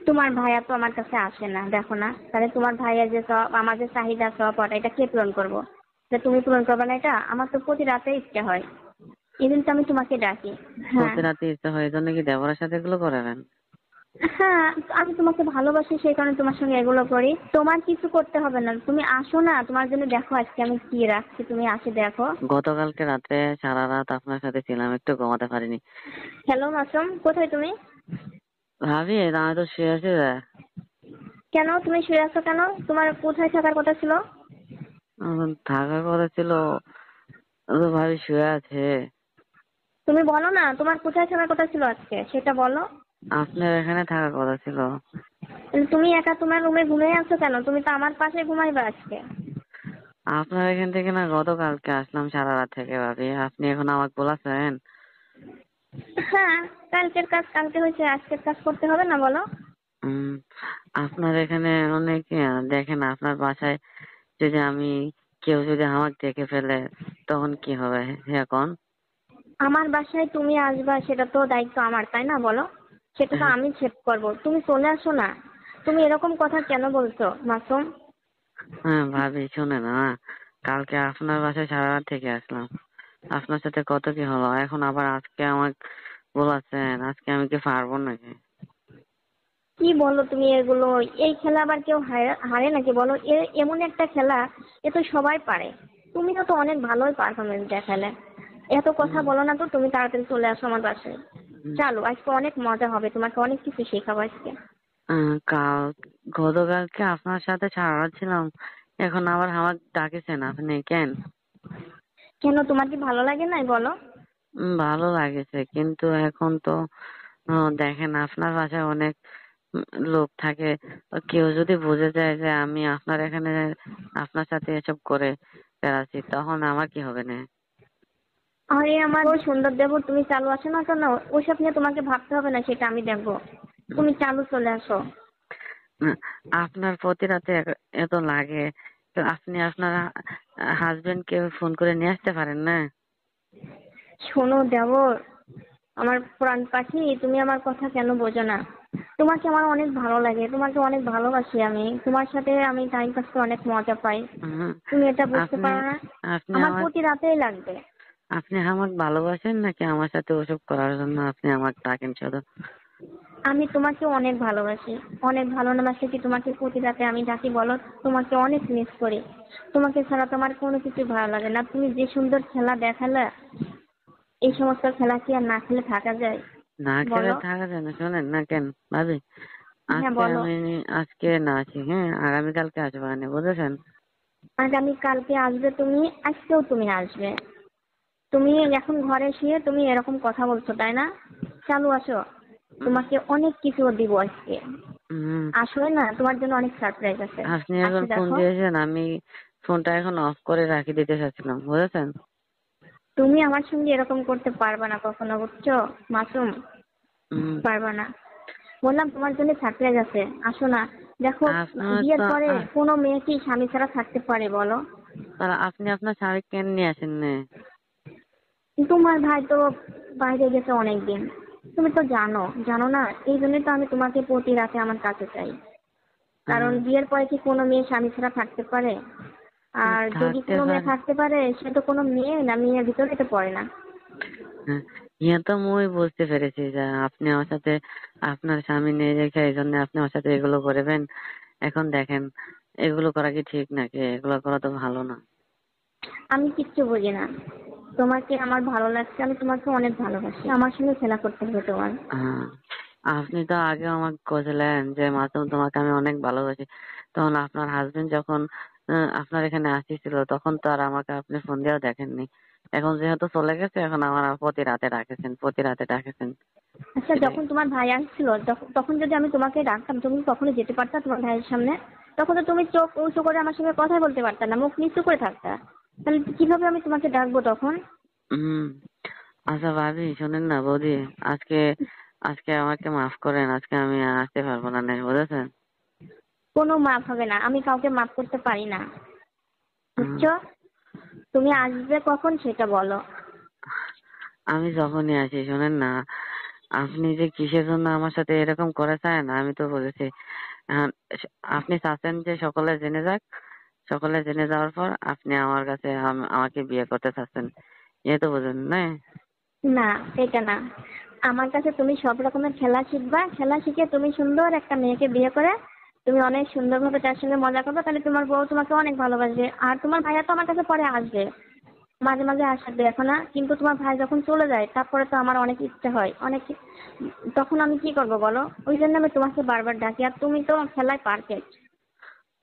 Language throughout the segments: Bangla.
তোমার ভাইয়া তো আমার কাছে আসে না, দেখো না, তাহলে তোমার ভাইয়া যে সব আমার যে চাহিদা সব ওটা এটা কে পূরণ করবো? তুমি পূরণ করবে না এটা? আমার তো প্রতি রাতে ইচ্ছে হয়, এদিন তো আমি তোমাকে ডাকি। হ্যাঁ। প্রতি রাতে ইচ্ছা হয়, এই জন্য কি দেবরের সাথে এগুলো করাবেন? হ্যাঁ, আমি তোমাকে ভালোবাসি সেই কারণে তোমার সঙ্গে এগুলো করি। তোমার কিছু করতে হবে না, তুমি আসো না, তোমার জন্য দেখো আজকে আমি কি রাখছি, তুমি আসে দেখো। গতকালকে রাতে সারা রাত আপনার সাথে ছিলাম, একটু ঘুমাতে পারিনি। হ্যালো মাসুম, কোথায় তুমি? ভাবি আমি তো শুয়ে আছি রে। কেন তুমি শুয়ে আছো কেন? তোমার কোথায় থাকার কথা ছিল? থাকার কথা ছিল, তো ভাবি শুয়ে আছে। তুমি বলো না, তোমার কোথায় থাকার কথা ছিল আজকে সেটা বলো। আপনার এখানে থাকার কথা ছিল। তুমি একা তোমার রুমে ঘুমিয়ে আছো কেন? তুমি তো আমার পাশে ঘুমাইবা আজকে। আপনার এখান থেকে না গতকালকে আসলাম সারা রাত থেকে ভাবি, আপনি এখন আমাকে বলাছেন। হ্যাঁ, কালকের কাজ কালকে হয়েছে, আজকের কাজ করতে হবে না বলো? উম আপনার এখানে অনেক দেখেন আপনার বাসায় যদি আমি, কেউ যদি আমাকে দেখে ফেলে তখন কি হবে এখন? আমার বাসায় তুমি আসবা সেটা তো দায়িত্ব আমার, তাই না বলো? সেটা তো আমি সেট করবো, তুমি চলে আসো না। তুমি এরকম কথা কেন বলছো মাসুম? হ্যাঁ ভাবি শুনে না, কালকে আপনার বাসায় সারা রাত থেকে আসলাম, আপনার সাথে কত কি হলো, এখন আবার আজকে আমাকে বলাচ্ছেন, আজকে আমি কি পারবো নাকি? কি বলো তুমি এগুলো? এই খেলা আবার কেউ হারে নাকি বলো? এমন একটা খেলা, এ তো সবাই পারে। তুমিও তো অনেক ভালোই পারফরমেন্স দেখালে। এত কথা উম, বলো না তো, তুমি তাড়াতাড়ি চলে আসো আমার বাসায়। উম, চলো, আজকে অনেক মজা হবে, তোমাকে অনেক কিছু শেখাবো আজকে। কাল গতকালকে আপনার সাথে সারা রাত ছিলাম, এখন আবার আমাকে ডাকেছেন আপনি কেন? কেন, তোমার কি ভালো লাগে নাই বলো? ভালো লাগেছে কিন্তু এখন তো দেখেন আপনার বাসায় অনেক লোক থাকে, কেউ যদি বুঝে যায় যে আমি আপনার এখানে আপনার সাথে এসব করে বেড়াচ্ছি তখন আমার কি হবে না? আরে আমার ওই সুন্দর দেবো, তুমি চালু আসো না কেন? ওইসব নিয়ে তোমাকে ভাবতে হবে না, সেটা আমি দেখবো। উম, তুমি চালু চলে আসো। না, আপনার প্রতি রাতে এত লাগে, তো আপনি আপনার হাজবেন্ড কে ফোন করে নিয়ে আসতে পারেন না? শোনো দেবর, আমার প্রাণ পাখি, তুমি আমার কথা কেন বোঝো না? তোমাকে আমার অনেক ভালো লাগে, তোমাকে অনেক ভালোবাসি আমি, তোমার সাথে আমি টাইম পাস করে অনেক মজা পাই। হুম, তুমি এটা বুঝতে আপনি পারো না? আপনি আমার আমার প্রতি রাতেই লাগবে। আপনি আমাকে ভালোবাসেন নাকি আমার সাথে ওসব করার জন্য আপনি আমাকে ডাকেন শুধু? আমি তোমাকে অনেক ভালোবাসি, অনেক ভালোবাসি কি তোমাকে প্রতি রাতে আমি ডাকি বলো? তোমাকে অনেক মিস করি। তোমাকে ছাড়া তোমার কোনো কিছু ভালো লাগে না, তুমি যে সুন্দর খেলা দেখালে, এই সমস্ত খেলা কি আর না খেলে থাকা যায় না খেলে বলো? থাকা যায় না, শোনেন না কেন ভাবি, হ্যাঁ আজকে বলো। আমি আজকে না আছি, হ্যাঁ আগামীকালকে আসবো না বুঝেছেন? আগামী কালকে আসবে তুমি, আজকেও তুমি আসবে। তুমি এখন ঘরে শুয়ে তুমি এরকম কথা বলছো, তাই না? চালু আসো, উম, তোমাকে অনেক কিছু দিব আজকে। উম, আসো না, তোমার জন্য অনেক সারপ্রাইজ আছে। আপনি এখন আসে ফোন দেখো। দিয়েছেন, আমি ফোনটা এখন অফ করে রাখি দিতে চাচ্ছিলাম বুঝেছেন? তুমি আমার সঙ্গে এরকম করতে পারবে না কখনো, বুঝছো মাসুম? উম, পারবে না। বললাম তোমার জন্য সারপ্রাইজ আছে, আসো না। দেখো, আপনার বিয়ের তো পরে কোনো মেয়ে কি স্বামী ছাড়া থাকতে পারে বলো? তাহলে আপনি আপনার শাড়ি কেন নিয়ে আসেন না? তোমার ভাই তো বাইরে গেছে অনেক দিন, তুমি তো জানো, জানো না? এই জন্যই তো আমি তোমাকে প্রতি রাতে আমার কাছে চাই। কারণ বিয়ের পরে কি কোনো মেয়ে স্বামী ছাড়া থাকতে পারে? আর যদি থাকতে কোনো মেয়ে পারে। থাকতে পারে, সে তো কোনো মেয়ে না, মেয়ের ভিতরে তো পড়ে না। হ্যাঁ, ইয়ে তো মুই বুঝতে পেরেছি যে আপনি আমার সাথে আপনার স্বামী নিয়ে রেখে এই জন্য আপনি আমার সাথে এগুলো করবেন। এখন দেখেন, এগুলো করা কি ঠিক নাকি? এগুলো করা তো ভালো না। আমি কিচ্ছু বুঝি না। তোমাকে আমার ভালো লাগছে, আমি তোমাকে অনেক ভালোবাসি, আমার সঙ্গে খেলা করতে হবে তোমার। হ্যাঁ, আপনি তো আগে আমাকে বলছিলেন যে মাসুম তোমাকে আমি অনেক ভালোবাসি, তখন আপনার হাজবেন্ড যখন আপনার এখানে আসিছিল তখন তো আর আমাকে আপনি ফোন দিয়েও দেখেননি। এখন যেহেতু চলে গেছে এখন আমার প্রতি রাতে ডাকেছেন, প্রতি রাতে ডাকেছেন। আচ্ছা, এটাই। যখন তোমার ভাই আসছিল, তখন যদি আমি তোমাকে ডাকতাম, তুমি কখনো যেতে পারতা তোমার ভাইয়ের সামনে? তখন তো তুমি চোখ উঁচু করে আমার সঙ্গে কথা বলতে পারতা না, মুখ নিচু করে থাকতা। তাহলে কিভাবে আমি তোমাকে ডাকবো তখন? হম, আচ্ছা ভাবি শোনেন না বৌদি, আজকে আজকে আমাকে মাফ করেন, আজকে আমি আসতে পারবো না বুঝেছেন? কোনো মাপ হবে না, আমি কাউকে মাপ করতে পারি না, হুম, বুঝছো? তুমি আসবে কখন সেটা বলো। আমি যখনই আসি শোনেন না, আপনি যে কিসের জন্য আমার সাথে এরকম করেছেন আমি তো বুঝেছি। আহ, আপনি চাচ্ছেন যে সকলে জেনে যাক, সকলে জেনে যাওয়ার পর আপনি আমার কাছে আমাকে বিয়ে করতে চাচ্ছেন, এ তো বুঝেন না? না, এটা না। আমার কাছে তুমি সব রকমের খেলা শিখবা, খেলা শিখে তুমি সুন্দর একটা মেয়েকে বিয়ে করে তুমি অনেক সুন্দরভাবে তার সঙ্গে মজা করবে, তাহলে তোমার বউ তোমাকে অনেক ভালোবাসবে। আর তোমার ভাইয়া তো আমার কাছে পরে আসবে, মাঝে মাঝে আসবে এখন না, কিন্তু তোমার ভাই যখন চলে যায় তারপরে তো আমার অনেক ইচ্ছে হয়, অনেক তখন আমি কি করবো বলো? ওই জন্য আমি তোমাকে বারবার ডাকি। আর তুমি তো খেলায় পারফেক্ট,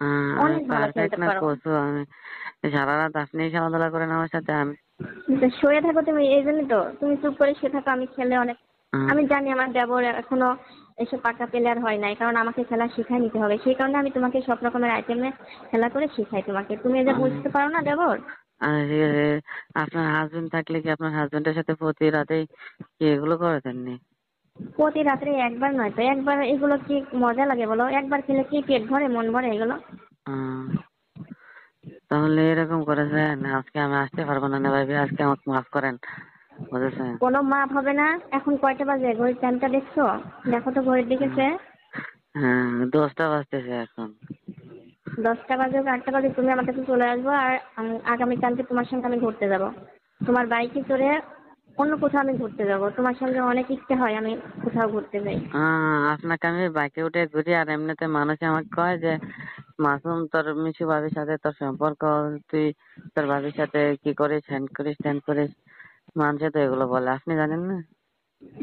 আমি অনেক ভালো পারফেক্ট খেলতে না পারো। কচু, আমি সারা রাত আপনি খেলাধুলা করেন আমার সাথে। আমি তো শুয়ে থাকো তুমি, এই জন্যই তো তুমি চুপ করে শুয়ে থাকো। আমি খেলে অনেক, আহ, আমি জানি আমার দেবর এখনো এসব পাকা প্লেয়ার হয় নাই, কারণ আমাকে খেলা শিখাই নিতে হবে। সেই কারণে আমি তোমাকে সব রকমের আইটেমে খেলা করে শিখাই তোমাকে। তুমি এটা আহ, বুঝতে পারো না দেবর? ঠিক আছে। আপনার হাজবেন্ড থাকলে কি আপনার হাজবেন্ডের সাথে প্রতি রাতেই কি এগুলো করেছেননি? প্রতি রাত্রে একবার নয় তো একবার, এগুলো কি মজা লাগে বলো? একবার খেলে কি পেট ভরে, মন ভরে এগুলো? আহ, তাহলে এরকম করেছেন, আজকে আমি আসতে পারবো না, না ভাবি, আজকে আমাকে মাফ করেন, বুঝেছেন? কোনো মাপ হবে না। এখন কয়টা বাজে? ঘড়ির টাইমটা দেখছো? দেখো তো ঘড়ির দিকে হ্যাঁ, সে। হ্যাঁ, 10টা বাজতেছে এখন। 10টা বাজে হোক 8টা বাজে, তুমি আমার কাছে চলে আসবো। আর আগামীকালকে তোমার সঙ্গে আমি ঘুরতে যাব, তোমার বাইকে চড়ে অন্য কোথাও আমি ঘুরতে যাব। তোমার সঙ্গে অনেক ইচ্ছে হয় আমি কোথাও ঘুরতে যাই। আপনাকে আমি বাইকে উঠে ঘুরি, আর এমনিতে মানুষ আমাকে কয় যে মাসুম তোর মিশু ভাবির সাথে তোর সম্পর্ক, তুই তোর ভাবির সাথে কি করিস, হ্যান্ড করিস ত্যান করিস, মানুষে তো এগুলো বলে, আপনি জানেন না?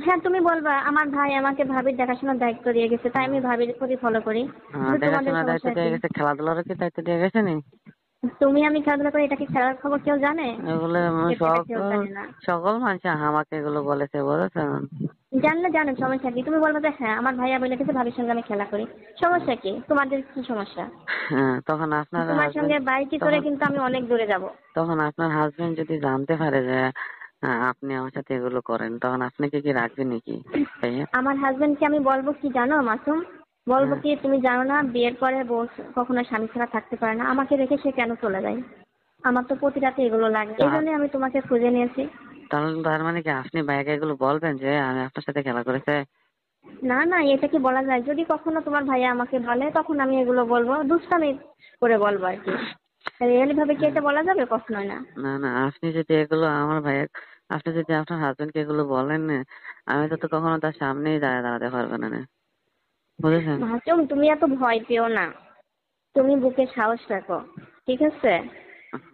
হ্যাঁ, তুমি বলবা আমার ভাই আমাকে ভাবির দেখাশোনার দায়িত্ব দিয়ে গেছে, তাই আমি ভাবির প্রতি ফলো করি। কিন্তু তোমাদের দেখাশোনার দায়িত্ব সমস্যা কি? দিয়ে গেছে, খেলাধুলারও কি দায়িত্ব দিয়ে গেছে নি? তুমি আমি খেলাধুলা করি, এটা কি খেলার খবর কেউ জানে? এগুলো এটা কেউ সকল জানে না। সকল মানুষ আমাকে এগুলো বলেছে, বুঝেছেন? জানলে জানো, সমস্যা কি? তুমি বলবো যে হ্যাঁ আমার ভাইয়া বলে গেছে ভাবির সঙ্গে আমি খেলা করি। সমস্যা কি? তোমাদের কি সমস্যা? হ্যাঁ, তখন আপনার তোমার হাজবেন্ড সঙ্গে বাইকে করে তখন কিন্তু আমি অনেক দূরে যাব। তখন আপনার হাজবেন্ড যদি জানতে পারে যে আপনি আমার সাথে এগুলো করেন, তখন আপনাকে কি রাখবে নাকি, ভাইয়া? আমার হাজবেন্ডকে আমি বলবো কি জানো মাসুম? বলবো হ্যাঁ, কি, তুমি জানো না বিয়ের পরে বউ কখনো স্বামী ছাড়া থাকতে পারে না, আমাকে রেখে সে কেন চলে যায়? আমার তো প্রতি রাতে এগুলো লাগে, এই তার জন্যই আমি তোমাকে খুঁজে নিয়েছি। তাহলে তার মানে কি আপনি ভাইয়াকে এগুলো বলবেন যে আমি আপনার সাথে খেলা করেছে? না না, এটা কি বলা যায়? যদি কখনো তোমার ভাইয়া আমাকে বলে তখন আমি এগুলো বলবো, দুষ্টামি করে বলবো আর কি। রিয়েলি ভাবে কি হ্যাঁ, এটা বলা যাবে? কখনোই না। না না, আপনি যদি এগুলো আমার ভাইয়া, আপনি যদি আপনার হাজবেন্ডকে এগুলো বলেন না, আমি তো কখনো তার সামনেই দাঁড়াতে পারবে না, বুঝেছেন? মাসুম, তুমি এত ভয় পেও না, তুমি বুকে সাহস রাখো, ঠিক আছে?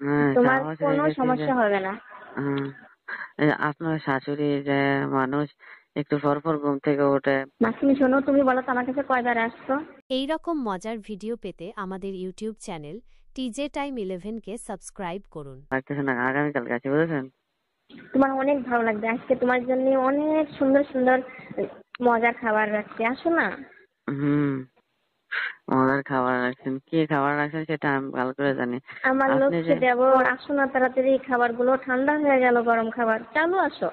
হ্যাঁ, তোমার সাহস কোনো রেখেছি যে সমস্যা হবে না। হ্যাঁ, এই যে আপনার শাশুড়ি যে মানুষ একটু পর পর ঘুম থেকে ওঠে, মাসুম শোনো, তুমি বলো তো আমার কাছে কয়বার আসছো? এই রকম মজার ভিডিও পেতে আমাদের ইউটিউব চ্যানেল টিজে টাইম 11কে সাবস্ক্রাইব করুন। লাগতেছে না, আগামীকালকে আছে, বুঝেছেন? তোমার অনেক ভালো লাগবে, আজকে তোমার জন্য অনেক সুন্দর সুন্দর মজার খাবার রাখছি, আসো না। হুম, মজার খাবার রাখছেন, কি খাবার রাখছেন সেটা আমি ভালো করে জানি। আমার আপনি যে লক্ষ্মী দেবর, আসো না তাড়াতাড়ি, খাবারগুলো ঠান্ডা হয়ে গেল, গরম খাবার চালু, আসো।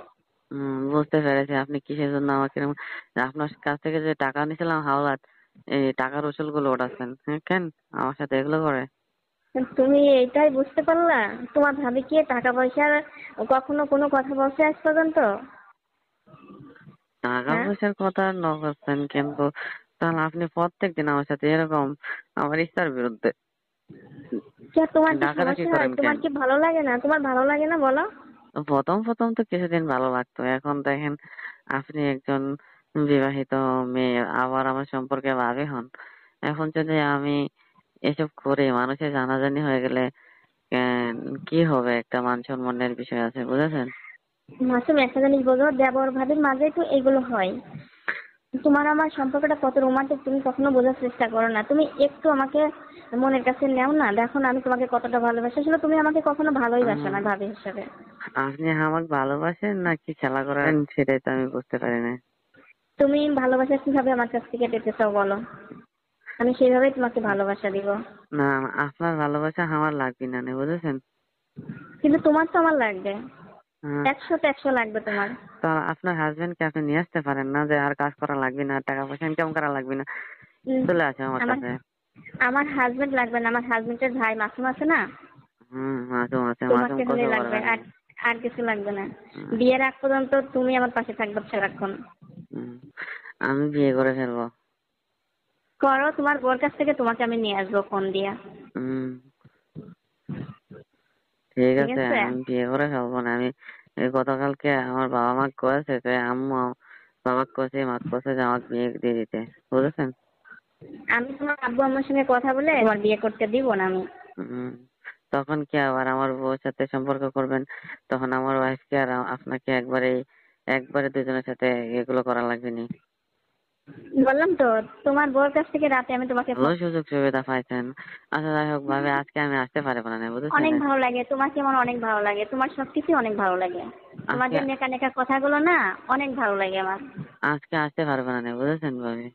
বুঝতে পেরেছি আপনি কিসের জন্য আমাকে আপনার কাছ থেকে যে টাকা নিয়েছিলাম হাওলাত, এই টাকার উসুল গুলো ওঠাচ্ছেন, হ্যাঁ, কেন আমার সাথে এগুলো করে? তুমি এইটাই বুঝতে পারলা? তোমার ভাবি কি টাকা পয়সার কখনো কোনো কথা বলছে আজ পর্যন্ত? টাকা হ্যাঁ, পয়সার কথা ন করছেন, কিন্তু তাহলে আপনি প্রত্যেকদিন আমার সাথে এরকম আমার ইচ্ছার বিরুদ্ধে কে, তোমার কি ডাকাডাকি সমস্যা হয়? করেন তোমার কেন? কি ভালো লাগে না? তোমার ভালো লাগে না বলো? প্রথম প্রথম তো কিছুদিন ভালো লাগতো, এখন দেখেন আপনি একজন বিবাহিত মেয়ে, আবার আমার সম্পর্কে ভাবি হন, এখন যদি আমি এসব করি মানুষের জানাজানি হয়ে গেলে কি হবে, একটা মান সম্মানের বিষয় আছে, বুঝেছেন? মাসুম, একটা জিনিস বোঝো, দেবর ভাবির মাঝেই তো এগুলো হয়। তোমার আমার সম্পর্কটা কত রোমান্টিক তুমি কখনো বোঝার চেষ্টা করো না। তুমি একটু আমাকে মনের কাছে নেও না, দেখো না আমি তোমাকে কতটা ভালোবাসি। আসলে তুমি আমাকে কখনো ভালোই বাসো আহ, না ভাবি হিসেবে। আপনি আমাকে ভালোবাসেন নাকি খেলা করেন সেটাই তো আমি বুঝতে পারি না। তুমি ভালোবাসা কিভাবে আমার কাছ থেকে পেতে চাও বলো? আমি সেইভাবেই তোমাকে ভালোবাসা দিব। না, আপনার ভালোবাসা আমার লাগবে না, বুঝেছেন? কিন্তু তোমার তো আমার লাগবে, হ্যাঁ, 100-100 লাগবে তোমার। তো আপনার হাজবেন্ডকে আপনি নিয়ে আসতে পারেন না যে আর কাজ করা লাগবে না, টাকা পয়সা ইনকাম করা লাগবে না, উম, চলে আসে আমার আমার কাছে। আমার হাজবেন্ড লাগবে না, আমার হাজবেন্ডের ভাই মাসুম আছে না, মাসুম আছে, মাসুম তোমাকে হলে কসু লাগবে। পারবেন আর না। আর কিছু লাগবে না। হুম, বিয়ের আগ পর্যন্ত তুমি আমার পাশে থাকবে সারাক্ষণ। হুম, আমি বিয়ে করে ফেলবো। করো, তোমার বোর কাছ থেকে তোমাকে আমি নিয়ে আসবো ফোন দিয়া। হুম, ঠিক ঠিক আছে, আছে? আমি বিয়ে করে ফেলবো না। আমি এই গতকালকে আমার বাবা মা কয়েছে যে আম্মু বাবা কয়েছে মা কয়েছে যে আমাকে বিয়ে দিয়ে দিতে, বুঝেছেন? আমি তোমার আব্বু আম্মুর সঙ্গে কথা বলে তোমার বিয়ে করতে দিব না আমি। হুম, তখন কি আবার আমার বউর সাথে সম্পর্ক করবেন? তখন আমার ওয়াইফকে আর আপনাকে একবারে দুজনের সাথে এগুলো করা লাগবে নি। বললাম তো, তোমার বোর কাছ থেকে রাতে আমি তোমাকে ভালো সুযোগ সুবিধা পাইছেন। আচ্ছা যাই হোক ভাবে আজকে আমি আসতে পারবো না, বুঝেছেন? অনেক ভালো লাগে, তোমাকে আমার অনেক ভালো লাগে, তোমার সবকিছু অনেক ভালো লাগে। তোমার আজকে যে নেকা নেকা কথাগুলো না, অনেক ভালো লাগে আমার। আজকে আসতে পারবো না, বুঝেছেন ভাবে?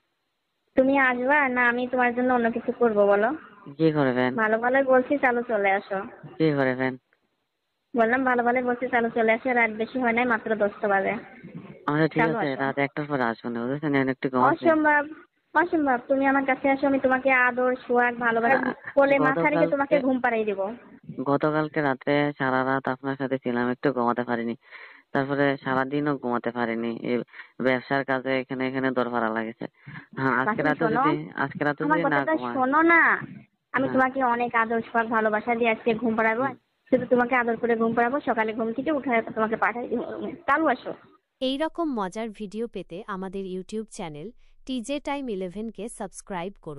তুমি আসবা না আমি তোমার জন্য অন্য কিছু করবো বলো? কি করবেন? ভালো ভালোই বলছি, চালু চলে আসো। কি করবেন? বললাম ভালো ভালোই বলছি, চালু চলে আসো। রাত বেশি হয় নাই, মাত্র 10টা বাজে। আচ্ছা ঠিক চালু আছে, আসো। রাত 1টার পরে আসবো না, বুঝেছেন? এখন একটু ঘুমাচ্ছি। অসম্ভব, অসম্ভব। তুমি আমার কাছে আসো, আমি তোমাকে আদর সোহাগ ভালোবাসা আ- কোলে মাথা রেখে তোমাকে গতকালকে ঘুম পাড়িয়ে দিব। গতকালকে রাতে সারা রাত আপনার সাথে ছিলাম, একটু ঘুমাতে পারিনি। তারপরে সারাদিনও ঘুমাতে পারিনি, এই ব্যবসার কাজে এখানে এখানে দৌড় লাগেছে। হ্যাঁ, পাখি শোনো, আজকে রাতে আমার যদি না কথাটা ঘুমায়। শোনো না। আমি হ্যাঁ। তোমাকে অনেক আদর সোহাগ ভালোবাসা দিয়ে আজকে ঘুম পাড়াবো। হুম। শুধু তোমাকে আদর করে ঘুম পাড়াবো, সকালে ঘুম থেকে উঠে তোমাকে পাঠিয়ে দিব রুমে। চালু আসো। এই রকম মজার ভিডিও পেতে আমাদের ইউটিউব চ্যানেল টিজে টাইম 11কে সাবস্ক্রাইব করুন।